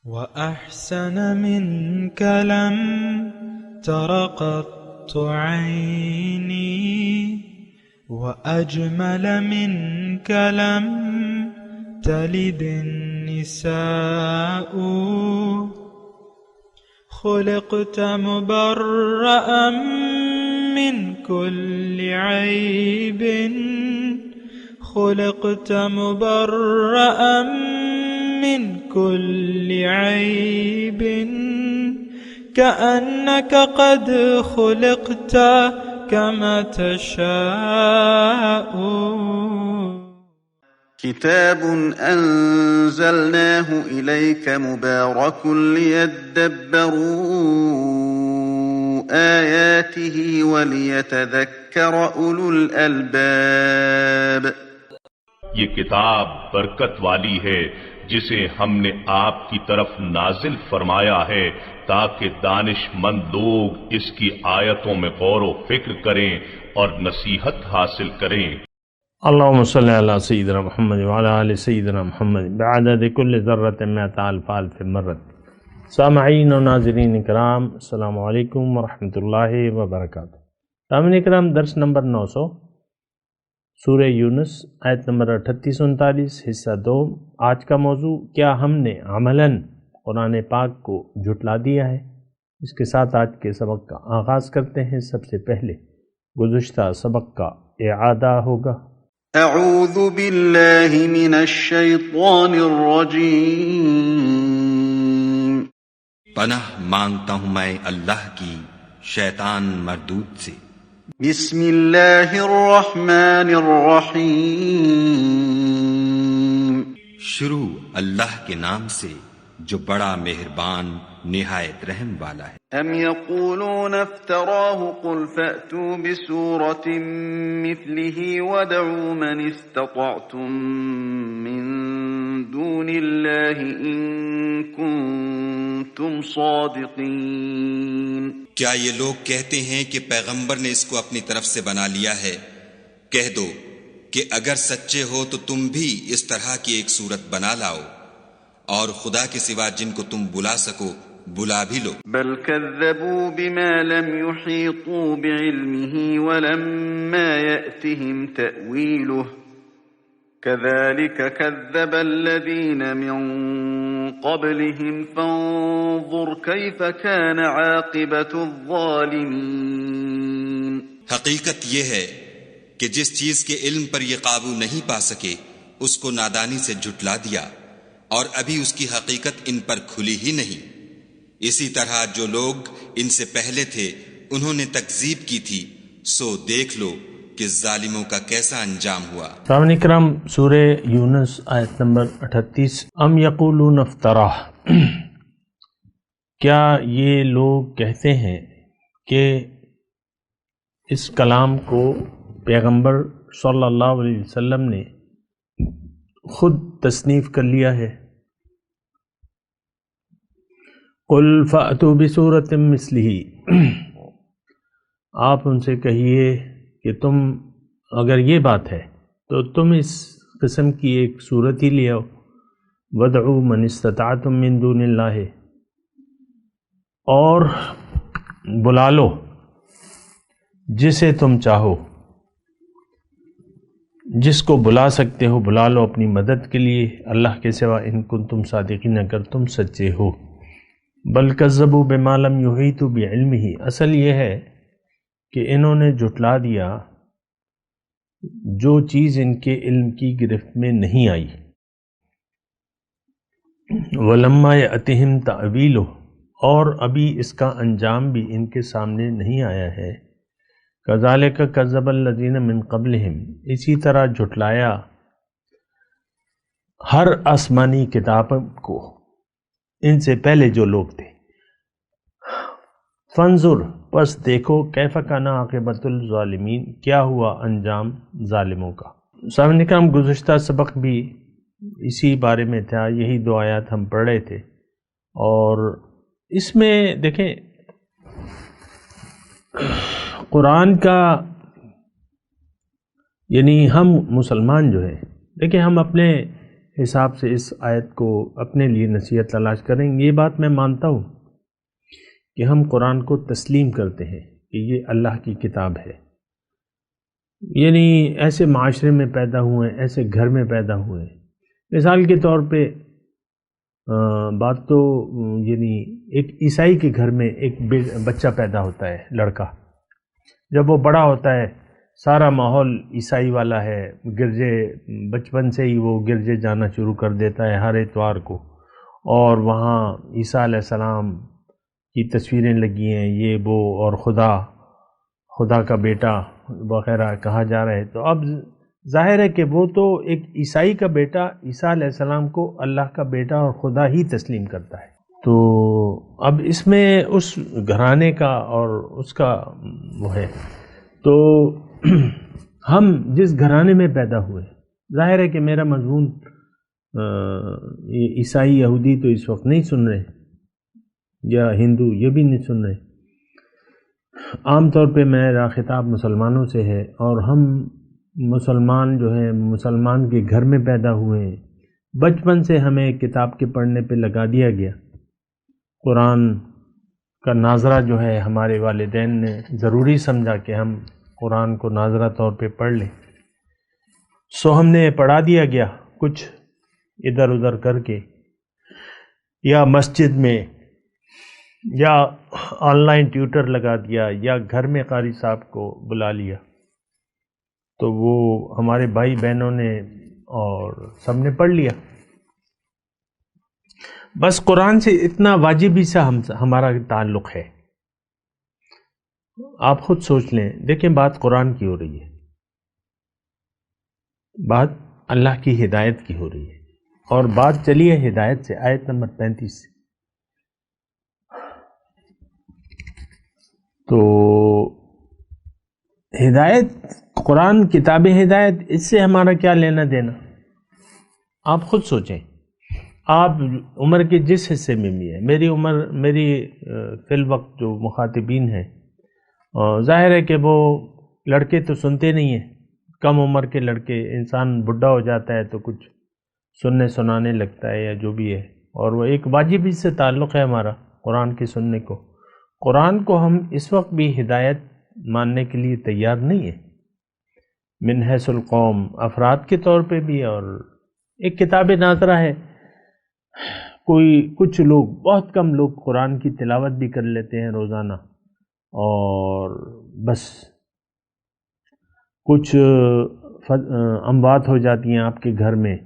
وأحسن منك لم تر قط عيني، وأجمل منك لم تلد النساء. خلقت مبرأ من كل عيب، خلقت مبرأ من كل عيب، كأنك قد خلقت كما تشاء. كتاب أنزلناه إليك مبارك ليدبروا آياته وليتذكر أولو الألباب. یہ کتاب برکت والی ہے جسے ہم نے آپ کی طرف نازل فرمایا ہے تاکہ دانش مند لوگ اس کی آیتوں میں غور و فکر کریں اور نصیحت حاصل کریں۔ اللہم صلی علی سیدنا محمد وعلی آل سیدنا محمد بعدد کل ذرۃ مئۃ الف الف مرۃ۔ سامعین و ناظرین اکرام، السلام علیکم ورحمۃ اللہ وبرکاتہ۔ سامعین اکرام، درس نمبر 900، سورہ یونس، آیت نمبر 38-39، حصہ 2۔ آج کا موضوع، کیا ہم نے عملاً قرآن پاک کو جھٹلا دیا ہے؟ اس کے ساتھ آج کے سبق کا آغاز کرتے ہیں۔ سب سے پہلے گزشتہ سبق کا اعادہ ہوگا۔ اعوذ باللہ من الشیطان الرجیم۔ پناہ مانگتا ہوں میں اللہ کی شیطان مردود سے۔ بسم اللہ الرحمن الرحیم۔ شروع اللہ کے نام سے جو بڑا مہربان نہایت رحم والا ہے۔ ام یقولون افتراہ قل فأتوا بسورة مثلہ ودعوا من استطعتم من دون اللہ ان کنتم صادقین۔ کیا یہ لوگ کہتے ہیں کہ پیغمبر نے اس کو اپنی طرف سے بنا لیا ہے؟ کہہ دو کہ اگر سچے ہو تو تم بھی اس طرح کی ایک صورت بنا لاؤ، اور خدا کے سوا جن کو تم بلا سکو بلا بھی لو۔ بل كذبوا بما لم يحيطوا بعلمه ولما يأتهم تأويله كذلك كذب الذين من قبلهم فانظر كيف كان عاقبة الظالمين۔ حقیقت یہ ہے کہ جس چیز کے علم پر یہ قابو نہیں پا سکے اس کو نادانی سے جھٹلا دیا، اور ابھی اس کی حقیقت ان پر کھلی ہی نہیں۔ اسی طرح جو لوگ ان سے پہلے تھے انہوں نے تکذیب کی تھی، سو دیکھ لو کہ ظالموں کا کیسا انجام ہوا۔ سامعین اکرام، سورہ یونس، آیت نمبر 38۔ ام یقولون افتراہ، کیا یہ لوگ کہتے ہیں کہ اس کلام کو پیغمبر صلی اللہ علیہ وسلم نے خود تصنیف کر لیا ہے؟ قل فأتوا بسورۃ مثلہ، آپ ان سے کہیے کہ تم اگر یہ بات ہے تو تم اس قسم کی ایک صورت ہی لے آؤ۔ وادعوا من استطعتم من دون اللہ، اور بلا لو جسے تم چاہو، جس کو بلا سکتے ہو بلا لو اپنی مدد کے لیے اللہ کے سوا، ان کنتم صادقین، اگر تم سچے ہو۔ بل کذبوا بما لم یحیطوا بعلمہ، اصل یہ ہے کہ انہوں نے جھٹلا دیا جو چیز ان کے علم کی گرفت میں نہیں آئی۔ ولما یأتہم تأویلہ، اور ابھی اس کا انجام بھی ان کے سامنے نہیں آیا ہے۔ کذالک کذب الذین من قبلہم، اسی طرح جھٹلایا ہر آسمانی کتاب کو ان سے پہلے جو لوگ تھے۔ فانظر، پس دیکھو، کیف کان عاقبۃ الظالمین، کیا ہوا انجام ظالموں کا۔ سامعین اکرام، گزشتہ سبق بھی اسی بارے میں تھا، یہی دو آیات ہم پڑھ رہے تھے، اور اس میں دیکھیں قرآن کا، یعنی ہم مسلمان جو ہیں، دیکھیں ہم اپنے حساب سے اس آیت کو اپنے لیے نصیحت تلاش کریں گے۔ یہ بات میں مانتا ہوں کہ ہم قرآن کو تسلیم کرتے ہیں کہ یہ اللہ کی کتاب ہے، یعنی ایسے معاشرے میں پیدا ہوئے ہیں، ایسے گھر میں پیدا ہوئے ہیں۔ مثال کے طور پہ بات تو یعنی ایک عیسائی کے گھر میں ایک بچہ پیدا ہوتا ہے، لڑکا، جب وہ بڑا ہوتا ہے سارا ماحول عیسائی والا ہے، گرجے بچپن سے ہی وہ گرجے جانا شروع کر دیتا ہے ہر اتوار کو، اور وہاں عیسیٰ علیہ السلام کی تصویریں لگی ہیں، یہ وہ، اور خدا کا بیٹا وغیرہ کہا جا رہا ہے۔ تو اب ظاہر ہے کہ وہ تو ایک عیسائی کا بیٹا عیسیٰ علیہ السلام کو اللہ کا بیٹا اور خدا ہی تسلیم کرتا ہے۔ تو اب اس میں اس گھرانے کا اور اس کا وہ ہے، تو ہم جس گھرانے میں پیدا ہوئے، ظاہر ہے کہ میرا مضمون عیسائی یہودی تو اس وقت نہیں سن رہے، یا ہندو یہ بھی نہیں سن رہے، عام طور پہ میرا خطاب مسلمانوں سے ہے، اور ہم مسلمان جو ہیں مسلمان کے گھر میں پیدا ہوئے ہیں، بچپن سے ہمیں کتاب کے پڑھنے پہ لگا دیا گیا، قرآن کا ناظرہ جو ہے ہمارے والدین نے ضروری سمجھا کہ ہم قرآن کو ناظرہ طور پہ پڑھ لیں، سو ہم نے پڑھا دیا گیا کچھ ادھر ادھر کر کے، یا مسجد میں، یا آن لائن ٹیوٹر لگا دیا، یا گھر میں قاری صاحب کو بلا لیا، تو وہ ہمارے بھائی بہنوں نے اور سب نے پڑھ لیا۔ بس قرآن سے اتنا واجبی سا ہمارا تعلق ہے۔ آپ خود سوچ لیں، دیکھیں بات قرآن کی ہو رہی ہے، بات اللہ کی ہدایت کی ہو رہی ہے، اور بات چلی ہے ہدایت سے، آیت نمبر 35 سے۔ تو ہدایت، قرآن کتاب ہدایت، اس سے ہمارا کیا لینا دینا؟ آپ خود سوچیں، آپ عمر کے جس حصے میں بھی ہیں، میری عمر، میری فی الوقت جو مخاطبین ہیں، ظاہر ہے کہ وہ لڑکے تو سنتے نہیں ہیں، کم عمر کے لڑکے، انسان بڈھا ہو جاتا ہے تو کچھ سننے سنانے لگتا ہے یا جو بھی ہے، اور وہ ایک واجب سے تعلق ہے ہمارا قرآن کے سننے کو۔ قرآن کو ہم اس وقت بھی ہدایت ماننے کے لیے تیار نہیں ہیں، من حیث القوم، افراد کے طور پہ بھی، اور ایک کتاب ناظرہ ہے، کچھ لوگ، بہت کم لوگ قرآن کی تلاوت بھی کر لیتے ہیں روزانہ، اور بس کچھ اموات ہو جاتی ہیں آپ کے گھر میں،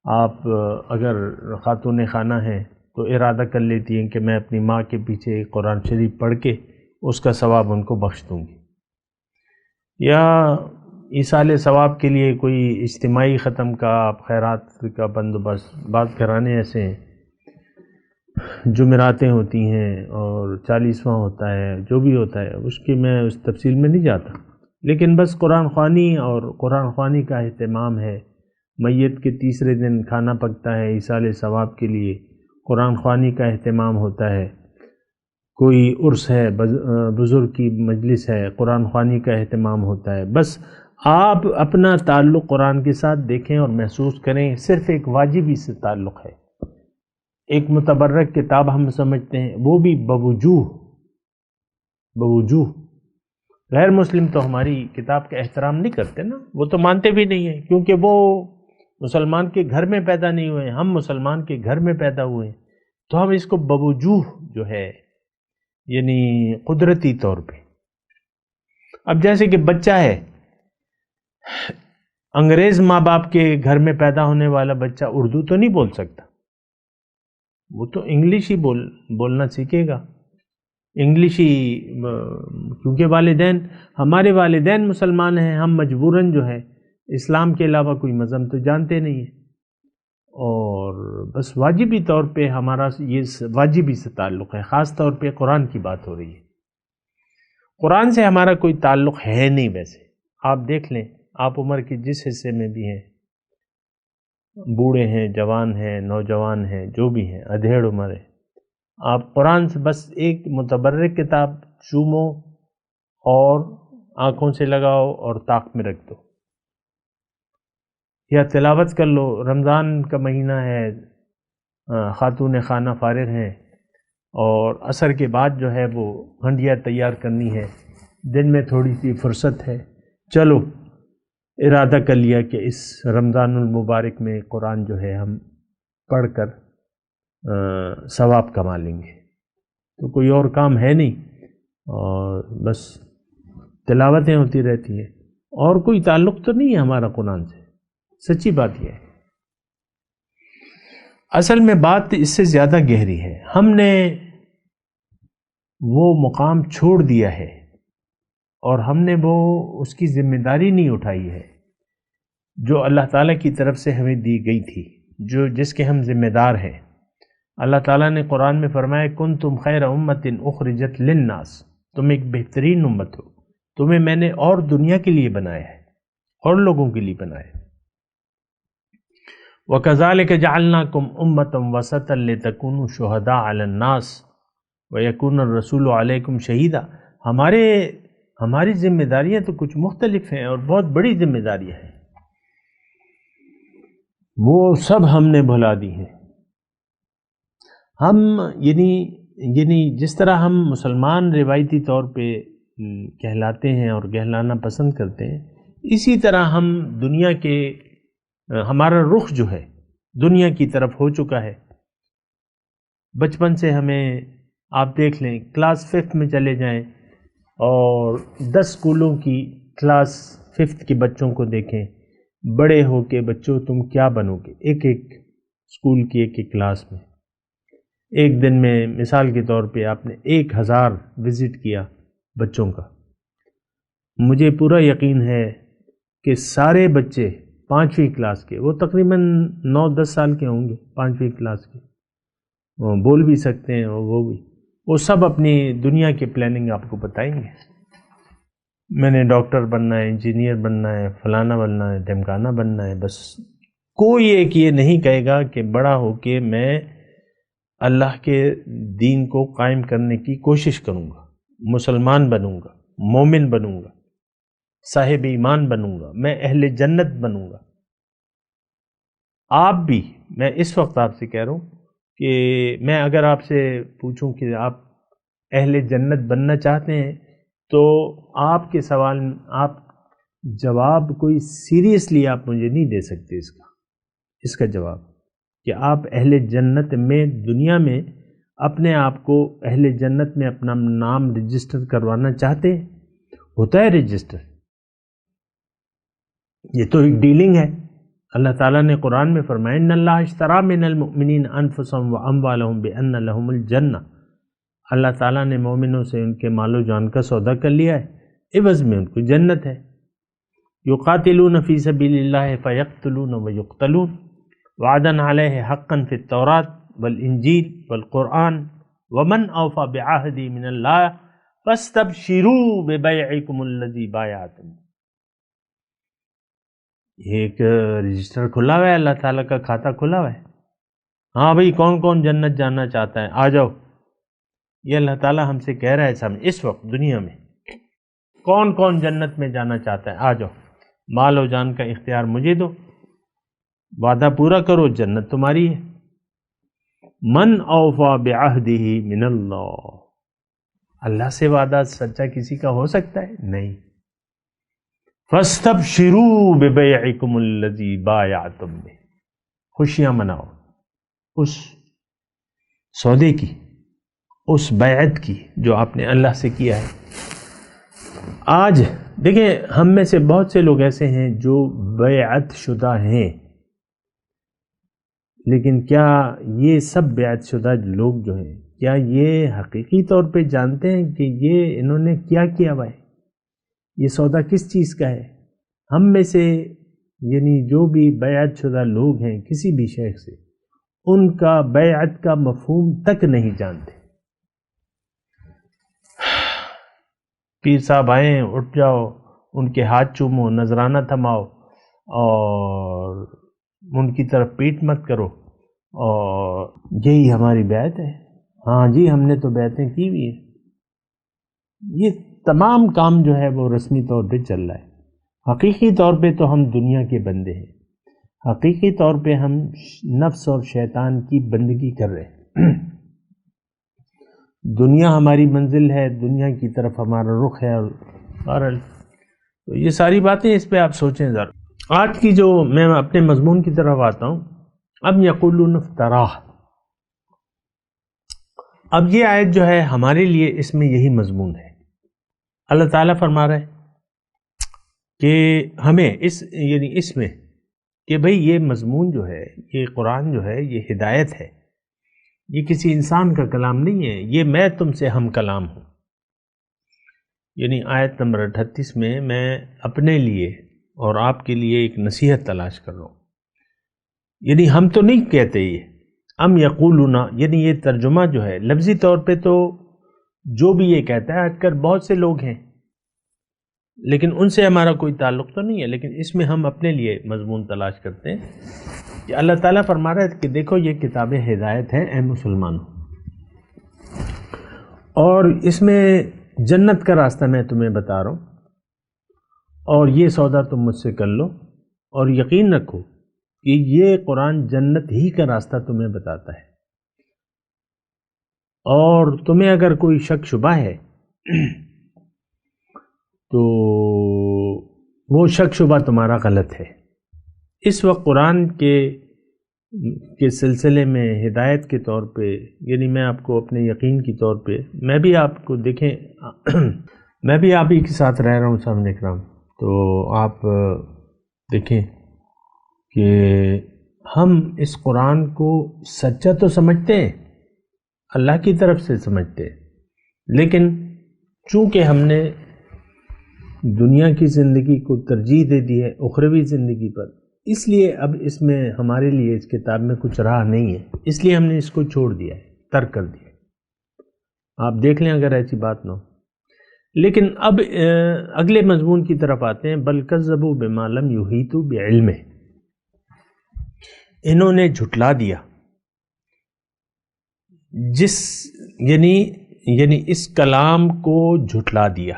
آپ اگر خاتون خانہ ہیں تو ارادہ کر لیتی ہیں کہ میں اپنی ماں کے پیچھے قرآن شریف پڑھ کے اس کا ثواب ان کو بخش دوں گی، یا ایصال ثواب کے لیے کوئی اجتماعی ختم کا آپ خیرات کا بندوبست، بعض گھرانے ایسے ہیں، جمعراتیں ہوتی ہیں اور 40واں ہوتا ہے، جو بھی ہوتا ہے اس کی میں اس تفصیل میں نہیں جاتا، لیکن بس قرآن خوانی اور قرآن خوانی کا اہتمام ہے۔ میت کے تیسرے دن کھانا پکتا ہے ایصال ثواب کے لیے، قرآن خوانی کا اہتمام ہوتا ہے، کوئی عرس ہے، بزرگ کی مجلس ہے، قرآن خوانی کا اہتمام ہوتا ہے۔ بس آپ اپنا تعلق قرآن کے ساتھ دیکھیں اور محسوس کریں، صرف ایک واجبی سے تعلق ہے، ایک متبرک کتاب ہم سمجھتے ہیں، وہ بھی بوجوہ غیر مسلم تو ہماری کتاب کا احترام نہیں کرتے نا، وہ تو مانتے بھی نہیں ہیں، کیونکہ وہ مسلمان کے گھر میں پیدا نہیں ہوئے، ہم مسلمان کے گھر میں پیدا ہوئے، تو ہم اس کو بوجوہ جو ہے، یعنی قدرتی طور پہ، اب جیسے کہ بچہ ہے، انگریز ماں باپ کے گھر میں پیدا ہونے والا بچہ اردو تو نہیں بول سکتا، وہ تو انگلش ہی بولنا سیکھے گا، انگلش ہی، کیونکہ والدین، ہمارے والدین مسلمان ہیں، ہم مجبوراً جو ہے اسلام کے علاوہ کوئی مذہب تو جانتے نہیں ہیں، اور بس واجبی طور پہ ہمارا یہ واجبی سے تعلق ہے، خاص طور پہ قرآن کی بات ہو رہی ہے۔ قرآن سے ہمارا کوئی تعلق ہے نہیں، ویسے آپ دیکھ لیں، آپ عمر کے جس حصے میں بھی ہیں، بوڑھے ہیں، جوان ہیں، نوجوان ہیں، جو بھی ہیں، ادھیڑ عمر ہے، آپ قرآن سے بس ایک متبرک کتاب چومو اور آنکھوں سے لگاؤ اور طاق میں رکھ دو، یا تلاوت کر لو. رمضان کا مہینہ ہے، خاتون خانہ فارغ ہیں اور عصر کے بعد جو ہے وہ ہنڈیا تیار کرنی ہے، دن میں تھوڑی سی فرصت ہے، چلو ارادہ کر لیا کہ اس رمضان المبارک میں قرآن جو ہے ہم پڑھ کر ثواب کما لیں گے. تو کوئی اور کام ہے نہیں اور بس تلاوتیں ہوتی رہتی ہیں، اور کوئی تعلق تو نہیں ہے ہمارا قرآن سے. سچی بات یہ ہے. اصل میں بات اس سے زیادہ گہری ہے. ہم نے وہ مقام چھوڑ دیا ہے اور ہم نے وہ اس کی ذمہ داری نہیں اٹھائی ہے جو اللہ تعالیٰ کی طرف سے ہمیں دی گئی تھی، جس کے ہم ذمہ دار ہیں. اللہ تعالیٰ نے قرآن میں فرمایا کنتم خیر امت اخرجت للناس، تم ایک بہترین امت ہو، تمہیں میں نے اور دنیا کے لیے بنایا ہے، اور لوگوں کے لیے بنایا ہے. وَكَذَلِكَ جَعَلْنَاكُمْ أُمَّةً وَسَطًا لِتَكُونُوا شُهَدَاءَ عَلَى النَّاسِ وَيَكُونَ الرَّسُولُ عَلَيْكُمْ شَهِيدًا. ہماری ذمہ داریاں تو کچھ مختلف ہیں اور بہت بڑی ذمہ داریاں ہیں، وہ سب ہم نے بھلا دی ہیں. ہم یعنی جس طرح ہم مسلمان روایتی طور پہ کہلاتے ہیں اور کہلانا پسند کرتے ہیں، اسی طرح ہم دنیا کے ہمارا رخ جو ہے دنیا کی طرف ہو چکا ہے. بچپن سے ہمیں آپ دیکھ لیں، کلاس 5 میں چلے جائیں اور 10 اسکولوں کی کلاس 5 کے بچوں کو دیکھیں، بڑے ہو کے بچوں تم کیا بنو گے، ایک اسکول کی ایک کلاس میں. ایک دن میں مثال کے طور پہ آپ نے 1000 وزٹ کیا بچوں کا. مجھے پورا یقین ہے کہ سارے بچے 5ویں کلاس کے، وہ تقریباً 9-10 سال کے ہوں گے، 5ویں کلاس کے، وہ بول بھی سکتے ہیں اور وہ سب اپنی دنیا کی پلاننگ آپ کو بتائیں گے. میں نے ڈاکٹر بننا ہے، انجینئر بننا ہے، فلانا بننا ہے، ڈھمکانا بننا ہے. بس کوئی ایک یہ نہیں کہے گا کہ بڑا ہو کے میں اللہ کے دین کو قائم کرنے کی کوشش کروں گا، مسلمان بنوں گا، مومن بنوں گا، صاحب ایمان بنوں گا، میں اہل جنت بنوں گا. آپ بھی، میں اس وقت آپ سے کہہ رہا ہوں کہ میں اگر آپ سے پوچھوں کہ آپ اہل جنت بننا چاہتے ہیں تو آپ کے سوال آپ جواب کوئی سیریسلی آپ مجھے نہیں دے سکتے اس کا جواب کہ آپ اہل جنت میں دنیا میں اپنے آپ کو اہل جنت میں اپنا نام رجسٹر کروانا چاہتے ہیں. ہوتا ہے رجسٹر، یہ تو ایک ڈیلنگ ہے. اللہ تعالیٰ نے قرآن میں فرمایا ان اللہ اشتری من المؤمنین انفسهم واموالهم بان لهم الجنہ. اللہ تعالیٰ نے مومنوں سے ان کے مال و جان کا سودا کر لیا ہے، عوض میں ان کو جنت ہے. یقاتلون فی سبیل اللہ فیقتلون ویقتلون وعدا علیہ حقا فی التوراۃ والانجیل والقرآن ومن اوفی بعہدہ من اللہ فاستبشروا ببیعکم الذی بایعتم. ایک رجسٹر کھلا ہوا ہے، اللہ تعالیٰ کا کھاتا کھلا ہوا ہے. ہاں بھئی کون کون جنت جانا چاہتا ہے، آ جاؤ. یہ اللہ تعالیٰ ہم سے کہہ رہا ہے سامنے اس وقت دنیا میں کون کون جنت میں جانا چاہتا ہے، آ جاؤ. مال و جان کا اختیار مجھے دو، وعدہ پورا کرو، جنت تمہاری ہے. من اوفا بعہدہ من اللہ. اللہ سے وعدہ سچا کسی کا ہو سکتا ہے؟ نہیں. فاستبشروا ببیعکم الذی بایعتم بہ. خوشیاں مناؤ اس سودے کی، اس بیعت کی جو آپ نے اللہ سے کیا ہے. آج دیکھیں ہم میں سے بہت سے لوگ ایسے ہیں جو بیعت شدہ ہیں، لیکن کیا یہ سب بیعت شدہ لوگ جو ہیں کیا یہ حقیقی طور پہ جانتے ہیں کہ یہ انہوں نے کیا کیا ہوا ہے، یہ سودا کس چیز کا ہے؟ ہم میں سے یعنی جو بھی بیعت شدہ لوگ ہیں کسی بھی شیخ سے، ان کا بیعت کا مفہوم تک نہیں جانتے. پیر صاحب آئیں، اٹھ جاؤ، ان کے ہاتھ چومو، نذرانہ تھماؤ اور ان کی طرف پیٹ مت کرو، اور یہی ہماری بیعت ہے. ہاں جی ہم نے تو بیعتیں کی ہوئی ہیں. یہ تمام کام جو ہے وہ رسمی طور پہ چل رہا ہے. حقیقی طور پہ تو ہم دنیا کے بندے ہیں. حقیقی طور پہ ہم نفس اور شیطان کی بندگی کر رہے ہیں۔ دنیا ہماری منزل ہے، دنیا کی طرف ہمارا رخ ہے، اور تو یہ ساری باتیں اس پہ آپ سوچیں ذرا۔ آج کی جو میں اپنے مضمون کی طرف آتا ہوں، اب یقولون افتراہ، اب یہ آیت جو ہے ہمارے لیے اس میں یہی مضمون ہے۔ اللہ تعالیٰ فرما رہا ہے کہ ہمیں اس میں کہ بھئی یہ مضمون جو ہے، یہ قرآن جو ہے، یہ ہدایت ہے، یہ کسی انسان کا کلام نہیں ہے، یہ میں تم سے ہم کلام ہوں۔ یعنی آیت نمبر 38 میں اپنے لیے اور آپ کے لیے ایک نصیحت تلاش کر رہا ہوں۔ یعنی ہم تو نہیں کہتے یہ، ام یقولون، یعنی یہ ترجمہ جو ہے لفظی طور پہ تو جو بھی یہ کہتا ہے اکثر بہت سے لوگ ہیں، لیکن ان سے ہمارا کوئی تعلق تو نہیں ہے، لیکن اس میں ہم اپنے لیے مضمون تلاش کرتے ہیں کہ اللہ تعالیٰ فرما رہا ہے کہ دیکھو یہ کتاب ہدایت ہے اے مسلمانوں، اور اس میں جنت کا راستہ میں تمہیں بتا رہا ہوں، اور یہ سودا تم مجھ سے کر لو، اور یقین رکھو کہ یہ قرآن جنت ہی کا راستہ تمہیں بتاتا ہے، اور تمہیں اگر کوئی شک شبہ ہے تو وہ شک شبہ تمہارا غلط ہے۔ اس وقت قرآن کے سلسلے میں ہدایت کے طور پہ، یعنی میں آپ کو اپنے یقین کی طور پہ، میں بھی آپ کو دیکھیں میں بھی آپ ہی کے ساتھ رہ رہا ہوں سامنے کرام، تو آپ دیکھیں کہ ہم اس قرآن کو سچا تو سمجھتے ہیں، اللہ کی طرف سے سمجھتے ہیں، لیکن چونکہ ہم نے دنیا کی زندگی کو ترجیح دے دی ہے اخروی زندگی پر، اس لیے اب اس میں ہمارے لیے اس کتاب میں کچھ راہ نہیں ہے، اس لیے ہم نے اس کو چھوڑ دیا ہے، ترک کر دیا ہے۔ آپ دیکھ لیں اگر ایسی بات نہ ہو۔ لیکن اب اگلے مضمون کی طرف آتے ہیں، بل کذبوا بما لم یحیطوا بعلمہ، انہوں نے جھٹلا دیا یعنی اس کلام کو جھٹلا دیا،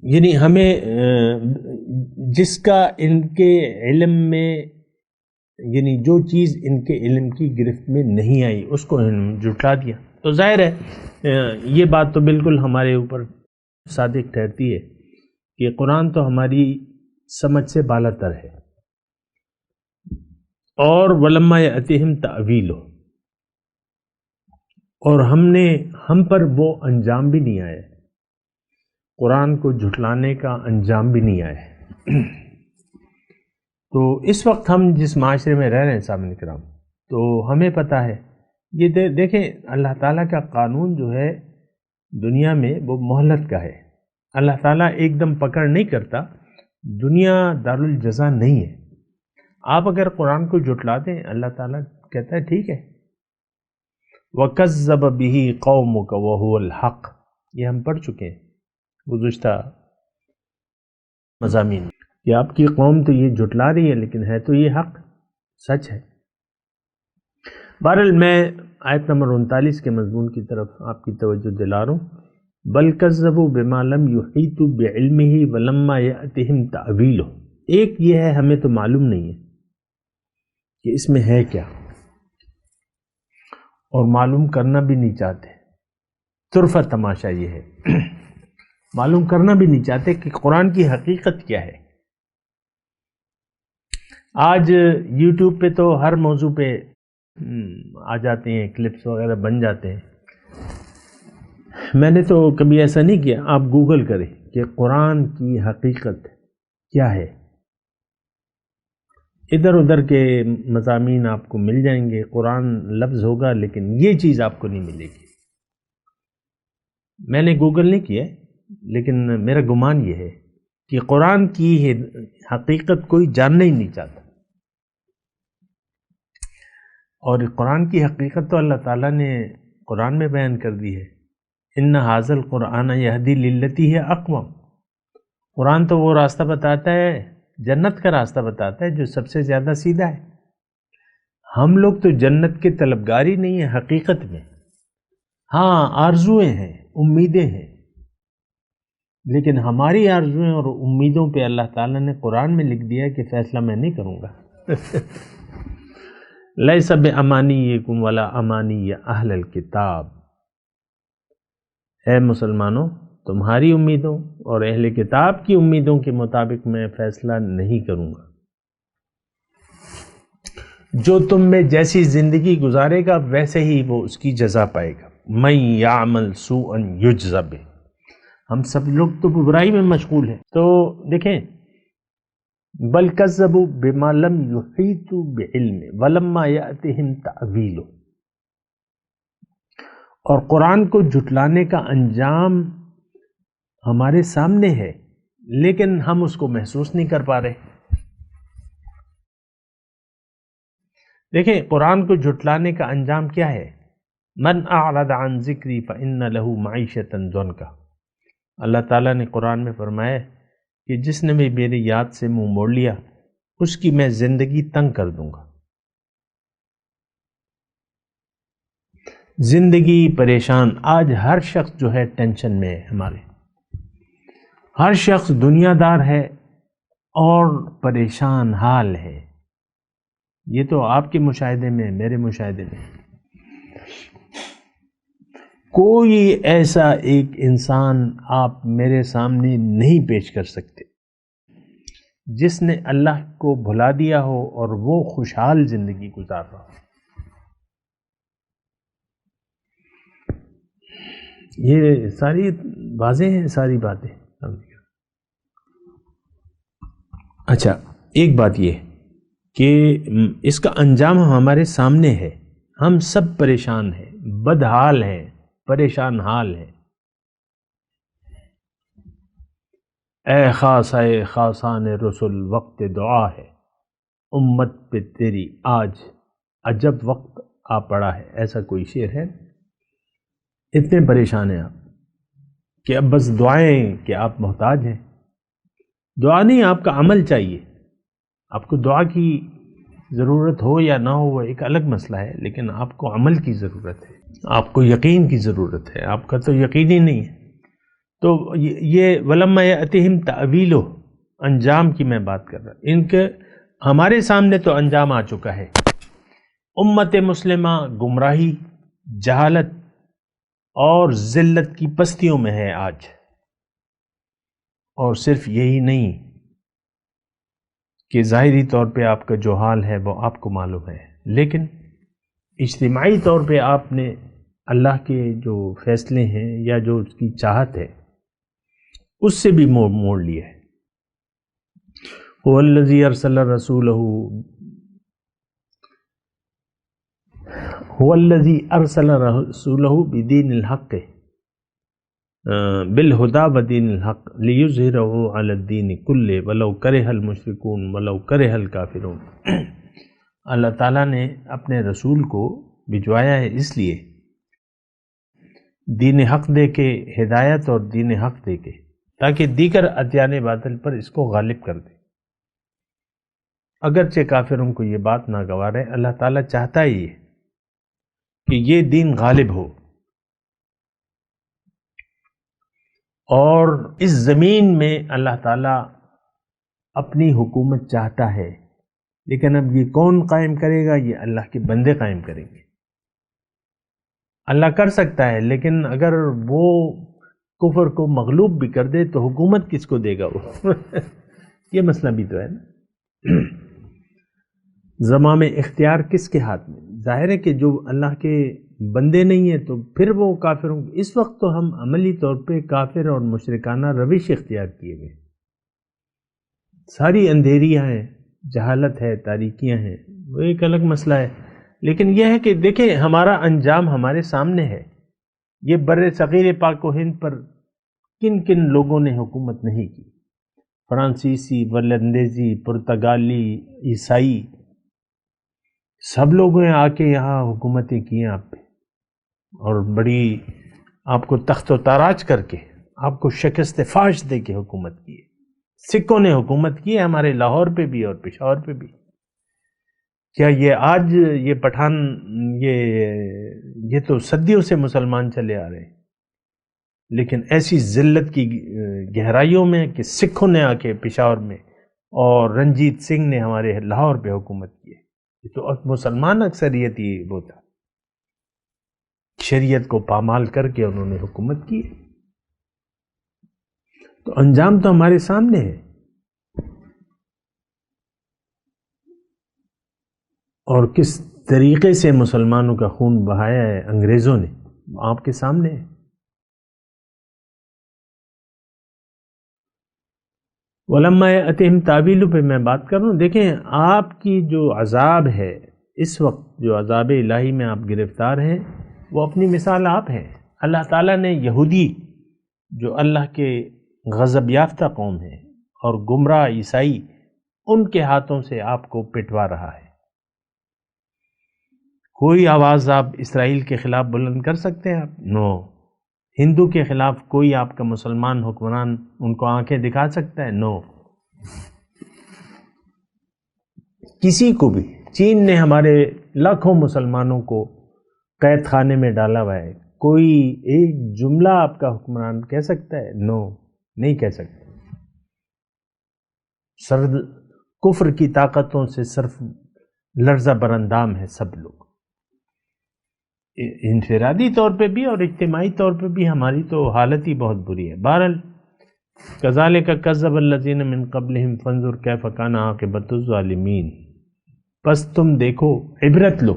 یعنی ہمیں جس کا ان کے علم میں، یعنی جو چیز ان کے علم کی گرفت میں نہیں آئی اس کو انہوں نے جھٹلا دیا۔ تو ظاہر ہے یہ بات تو بالکل ہمارے اوپر صادق ٹھہرتی ہے کہ قرآن تو ہماری سمجھ سے بالا تر ہے، اور ولما یأتہم تأویلہ، اور ہم پر وہ انجام بھی نہیں آیا، قرآن کو جھٹلانے کا انجام بھی نہیں آیا۔ تو اس وقت ہم جس معاشرے میں رہ رہے ہیں سامنے کرام، تو ہمیں پتہ ہے یہ دیکھیں اللہ تعالیٰ کا قانون جو ہے دنیا میں وہ مہلت کا ہے، اللہ تعالیٰ ایک دم پکڑ نہیں کرتا، دنیا دارالجزا نہیں ہے۔ آپ اگر قرآن کو جھٹلا دیں اللہ تعالیٰ کہتا ہے ٹھیک ہے، وَكَذَّبَ بِهِ قَوْمُكَ وَهُوَ الْحَقُّ، یہ ہم پڑھ چکے ہیں گزشتہ مضامین کہ آپ کی قوم تو یہ جھٹلا رہی ہے لیکن ہے تو یہ حق، سچ ہے۔ بہرحال میں آیت نمبر 39 کے مضمون کی طرف آپ کی توجہ دلا رہا ہوں، بل کذبوا بما لم یحیطوا بعلمہ ولما یأتہم تأویلہ، ایک یہ ہے ہمیں تو معلوم نہیں ہے کہ اس میں ہے کیا، اور معلوم کرنا بھی نہیں چاہتے، طرفہ تماشا یہ ہے معلوم کرنا بھی نہیں چاہتے کہ قرآن کی حقیقت کیا ہے۔ آج یوٹیوب پہ تو ہر موضوع پہ آ جاتے ہیں، کلپس وغیرہ بن جاتے ہیں۔ میں نے تو کبھی ایسا نہیں کیا، آپ گوگل کریں کہ قرآن کی حقیقت کیا ہے، ادھر ادھر کے مضامین آپ کو مل جائیں گے، قرآن لفظ ہوگا لیکن یہ چیز آپ کو نہیں ملے گی۔ میں نے گوگل نہیں کیا لیکن میرا گمان یہ ہے کہ قرآن کی حقیقت کوئی جاننا ہی نہیں چاہتا، اور قرآن کی حقیقت تو اللہ تعالیٰ نے قرآن میں بیان کر دی ہے، ان ھذا القرآن یہدی للتی ہے اقوم، قرآن تو وہ راستہ بتاتا ہے، جنت کا راستہ بتاتا ہے جو سب سے زیادہ سیدھا ہے۔ ہم لوگ تو جنت کے طلبگار ہی نہیں ہیں حقیقت میں، ہاں آرزویں ہیں، امیدیں ہیں، لیکن ہماری آرزویں اور امیدوں پہ اللہ تعالیٰ نے قرآن میں لکھ دیا کہ فیصلہ میں نہیں کروں گا۔ لیس بامانیکم ولا امانی اہل الکتاب، اے مسلمانوں تمہاری امیدوں اور اہل کتاب کی امیدوں کے مطابق میں فیصلہ نہیں کروں گا۔ جو تم میں جیسی زندگی گزارے گا ویسے ہی وہ اس کی جزا پائے گا۔ من یعمل سوءا یجز بہ، ہم سب لوگ تو برائی میں مشغول ہیں۔ تو دیکھیں، بل کذبوا بما لم یحیطوا بعلم ولما یأتہم تأویلہ، اور قرآن کو جھٹلانے کا انجام ہمارے سامنے ہے لیکن ہم اس کو محسوس نہیں کر پا رہے۔ دیکھیں قرآن کو جھٹلانے کا انجام کیا ہے؟ من اعرض عن ذکری فإن له معیشۃ ضنکا، اللہ تعالیٰ نے قرآن میں فرمایا کہ جس نے بھی میری یاد سے منہ موڑ لیا اس کی میں زندگی تنگ کر دوں گا۔ زندگی پریشان، آج ہر شخص جو ہے ٹینشن میں ہے، ہمارے ہر شخص دنیا دار ہے اور پریشان حال ہے۔ یہ تو آپ کے مشاہدے میں، میرے مشاہدے میں کوئی ایسا ایک انسان آپ میرے سامنے نہیں پیش کر سکتے جس نے اللہ کو بھلا دیا ہو اور وہ خوشحال زندگی گزار رہا ہو۔ یہ ساری واضح ہیں ساری باتیں۔ اچھا ایک بات یہ کہ اس کا انجام ہمارے سامنے ہے، ہم سب پریشان ہیں، بدحال ہیں، پریشان حال ہیں۔ اے خاص ہے خاصان رسول وقت دعا ہے، امت پہ تیری آج عجب وقت آ پڑا ہے، ایسا کوئی شعر ہے؟ اتنے پریشان ہیں آپ کہ اب بس دعائیں کہ آپ محتاج ہیں۔ دعا نہیں، آپ کا عمل چاہیے۔ آپ کو دعا کی ضرورت ہو یا نہ ہو وہ ایک الگ مسئلہ ہے، لیکن آپ کو عمل کی ضرورت ہے، آپ کو یقین کی ضرورت ہے۔ آپ کا تو یقین ہی نہیں ہے۔ تو یہ ولما یأتہم تأویلہ، انجام کی میں بات کر رہا ہوں۔ ان کے ہمارے سامنے تو انجام آ چکا ہے۔ امت مسلمہ گمراہی، جہالت اور ذلت کی پستیوں میں ہے آج۔ اور صرف یہی نہیں کہ ظاہری طور پہ آپ کا جو حال ہے وہ آپ کو معلوم ہے، لیکن اجتماعی طور پہ آپ نے اللہ کے جو فیصلے ہیں یا جو اس کی چاہت ہے اس سے بھی موڑ لیا ہے۔ هو الذی ارسل رسولہ بدین الحق بالہدی ودین الحق لیظہرہ علی الدین کلہ ولو کرہ المشرکون ولو کرہ الکافرون۔ اللہ تعالیٰ نے اپنے رسول کو بھجوایا ہے اس لیے دین حق دے کے، ہدایت اور دین حق دے کے، تاکہ دیگر ادیان باطل پر اس کو غالب کر دے۔ اگرچہ کافروں کو یہ بات ناگوار ہے، اللہ تعالیٰ چاہتا ہی ہے کہ یہ دین غالب ہو، اور اس زمین میں اللہ تعالیٰ اپنی حکومت چاہتا ہے، لیکن اب یہ کون قائم کرے گا؟ یہ اللہ کے بندے قائم کریں گے۔ اللہ کر سکتا ہے، لیکن اگر وہ کفر کو مغلوب بھی کر دے تو حکومت کس کو دے گا وہ؟ یہ مسئلہ بھی تو ہے نا۔ زمام اختیار کس کے ہاتھ میں؟ ظاہر ہے کہ جو اللہ کے بندے نہیں ہیں تو پھر وہ کافروں، اس وقت تو ہم عملی طور پہ کافر اور مشرکانہ روش اختیار کیے ہوئے، ساری اندھیریاں ہیں، جہالت ہے، تاریکیاں ہیں، وہ ایک الگ مسئلہ ہے۔ لیکن یہ ہے کہ دیکھیں ہمارا انجام ہمارے سامنے ہے۔ یہ بر صغیر پاک و ہند پر کن کن لوگوں نے حکومت نہیں کی؟ فرانسیسی، ولندیزی، پرتگالی، عیسائی، سب لوگوں نے آ کے یہاں حکومتیں کی ہیں آپ پہ، اور بڑی آپ کو تخت و تاراج کر کے، آپ کو شکست فاش دے کے حکومت کی ہے۔ سکھوں نے حکومت کی ہے ہمارے لاہور پہ بھی اور پشاور پہ بھی۔ کیا یہ آج یہ پٹھان یہ تو صدیوں سے مسلمان چلے آ رہے ہیں، لیکن ایسی ذلت کی گہرائیوں میں کہ سکھوں نے آ کے پشاور میں اور رنجیت سنگھ نے ہمارے لاہور پہ حکومت کی ہے. یہ تو مسلمان اکثریت ہی وہ تھا، شریعت کو پامال کر کے انہوں نے حکومت کی ہے. تو انجام تو ہمارے سامنے ہے. اور کس طریقے سے مسلمانوں کا خون بہایا ہے انگریزوں نے، آپ کے سامنے ہے. وَلَمَّا يَأْتِهِمْ تَأْوِيلُهُ پہ میں بات کر رہا ہوں. دیکھیں آپ کی جو عذاب ہے اس وقت، جو عذاب الہی میں آپ گرفتار ہیں، وہ اپنی مثال آپ ہیں. اللہ تعالیٰ نے یہودی جو اللہ کے غضب یافتہ قوم ہے اور گمراہ عیسائی، ان کے ہاتھوں سے آپ کو پٹوا رہا ہے. کوئی آواز آپ اسرائیل کے خلاف بلند کر سکتے ہیں آپ؟ نو. ہندو کے خلاف کوئی آپ کا مسلمان حکمران ان کو آنکھیں دکھا سکتا ہے؟ نو. کسی کو بھی. چین نے ہمارے لاکھوں مسلمانوں کو قید خانے میں ڈالا ہوا ہے. کوئی ایک جملہ آپ کا حکمران کہہ سکتا ہے؟ نو، نہیں کہہ سکتا. سرد کفر کی طاقتوں سے صرف لرزہ برندام ہے سب لوگ. انفرادی طور پہ بھی اور اجتماعی طور پہ بھی ہماری تو حالت ہی بہت بری ہے. بہرحال کذالک کذب الذین من قبلہم فانظر کیف کان عاقبۃ الظالمین. پس تم دیکھو، عبرت لو،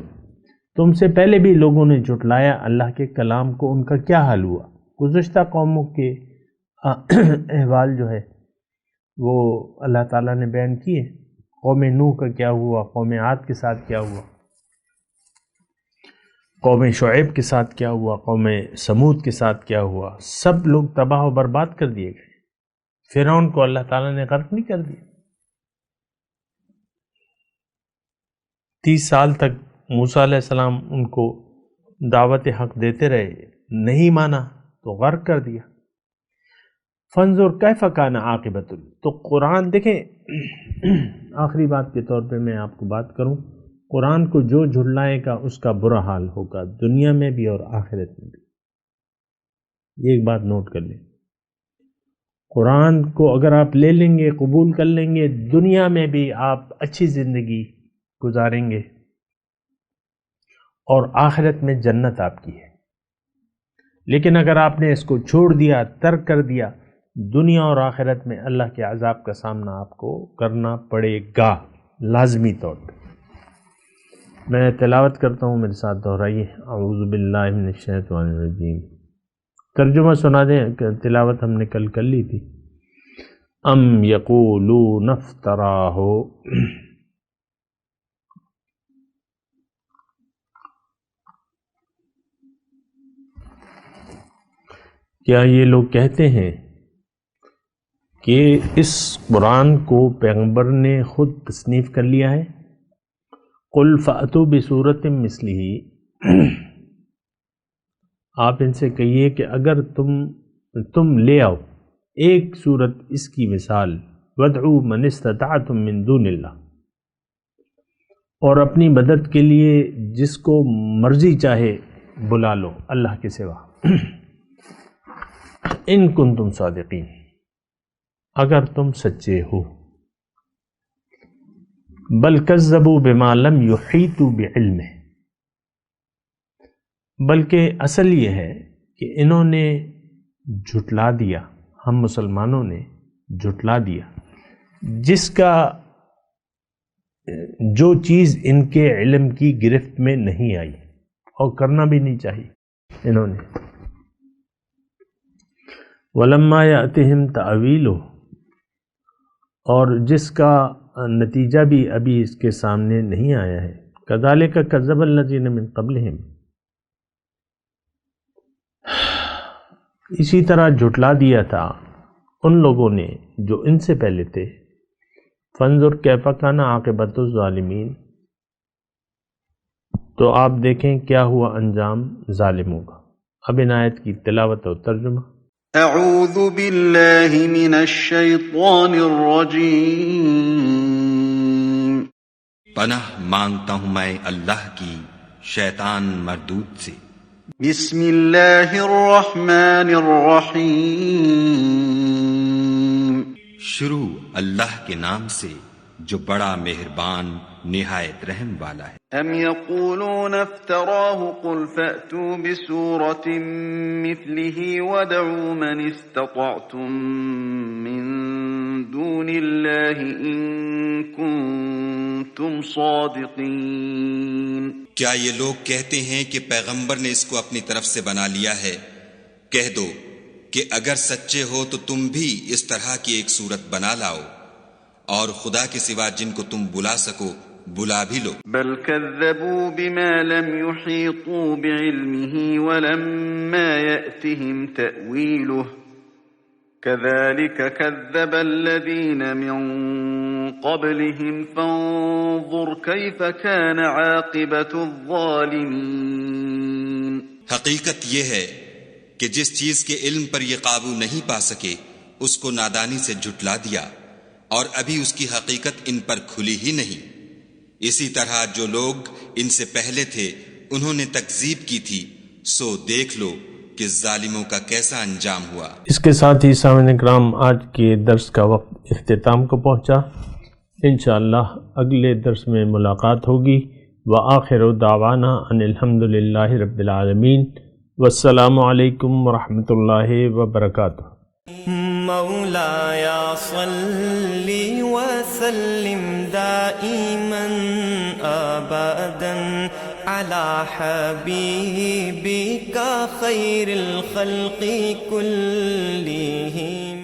تم سے پہلے بھی لوگوں نے جھٹلایا اللہ کے کلام کو، ان کا کیا حال ہوا. گزشتہ قوموں کے احوال جو ہے وہ اللہ تعالیٰ نے بیان کیے. قوم نوح کا کیا ہوا، قوم عاد کے ساتھ کیا ہوا، قوم شعیب کے ساتھ کیا ہوا، قوم سمود کے ساتھ کیا ہوا. سب لوگ تباہ و برباد کر دیے گئے. فرعون کو اللہ تعالیٰ نے غرق نہیں کر دیا. 30 سال تک موسیٰ علیہ السلام ان کو دعوت حق دیتے رہے، نہیں مانا تو غرق کر دیا. فانظر کیف کان عاقبۃ. تو قرآن دیکھیں، آخری بات کے طور پہ میں آپ کو بات کروں، قرآن کو جو جھٹلائے گا اس کا برا حال ہوگا، دنیا میں بھی اور آخرت میں بھی. یہ ایک بات نوٹ کر لیں. قرآن کو اگر آپ لے لیں گے، قبول کر لیں گے، دنیا میں بھی آپ اچھی زندگی گزاریں گے اور آخرت میں جنت آپ کی ہے. لیکن اگر آپ نے اس کو چھوڑ دیا، ترک کر دیا، دنیا اور آخرت میں اللہ کے عذاب کا سامنا آپ کو کرنا پڑے گا لازمی طور پر. میں تلاوت کرتا ہوں، میرے ساتھ دہرائیے. اعوذ باللہ من الشیطان الرجیم. ترجمہ سنا دیں، تلاوت ہم نے کل کر لی تھی. ام یقولون افتراہ. کیا یہ لوگ کہتے ہیں کہ اس قرآن کو پیغمبر نے خود تصنیف کر لیا ہے؟ قل فأتوا بسورۃ مثلہ. آپ ان سے کہیے کہ اگر تم لے آؤ ایک صورت اس کی مثال. وادعوا من استطعتم من دون اللہ. اور اپنی مدد کے لیے جس کو مرضی چاہے بلا لو اللہ کے سوا. ان کنتم صادقین، اگر تم سچے ہو. بل کذبوا بما لم یحیطوا بعلمہ. بلکہ اصل یہ ہے کہ انہوں نے جھٹلا دیا، ہم مسلمانوں نے جھٹلا دیا جس کا جو چیز ان کے علم کی گرفت میں نہیں آئی اور کرنا بھی نہیں چاہیے انہوں نے. وَلَمَّا يَأْتِهِمْ تَأْوِيلُهُ. اور جس کا نتیجہ بھی ابھی اس کے سامنے نہیں آیا ہے. كَذَلِكَ كَذَّبَ الَّذِينَ مِن قَبْلِهِمْ. اسی طرح جھٹلا دیا تھا ان لوگوں نے جو ان سے پہلے تھے. فَانظُرْ كَيْفَ كَانَ عَاقِبَةُ الظَّالِمِينَ. تو آپ دیکھیں کیا ہوا انجام ظالموں کا. اب ان آیت کی تلاوت اور ترجمہ. اعوذ باللہ من الشیطان الرجیم. پناہ مانگتا ہوں میں اللہ کی شیطان مردود سے. بسم اللہ الرحمن الرحیم شروع اللہ کے نام سے جو بڑا مہربان نہایت رحم والا ہے۔ ام یقولون افتراہ قل فأتوا بسورة مثله ودعوا من استطعتم من دون اللہ ان کنتم صادقین۔ کیا یہ لوگ کہتے ہیں کہ پیغمبر نے اس کو اپنی طرف سے بنا لیا ہے؟ کہہ دو کہ اگر سچے ہو تو تم بھی اس طرح کی ایک صورت بنا لاؤ اور خدا کے سوا جن کو تم بلا سکو بلا بھی لو۔ بل كذبوا بما لم يحيطوا بعلمه ولما يأتهم تأويله كذلك كذب الذين من قبلهم فانظر كيف كان عاقبة الظالمين۔ حقیقت یہ ہے کہ جس چیز کے علم پر یہ قابو نہیں پا سکے اس کو نادانی سے جھٹلا دیا اور ابھی اس کی حقیقت ان پر کھلی ہی نہیں۔ اسی طرح جو لوگ ان سے پہلے تھے انہوں نے تکذیب کی تھی، سو دیکھ لو کہ ظالموں کا کیسا انجام ہوا۔ اس کے ساتھ ہی سامعین کرام آج کے درس کا وقت اختتام کو پہنچا۔ انشاءاللہ اگلے درس میں ملاقات ہوگی۔ وآخر دعوانا ان الحمدللہ رب العالمین، والسلام علیکم ورحمۃ اللہ وبرکاتہ۔ مولایا صلی وسلم دائما ابدا علی حبیبک خیر الخلق کلہم۔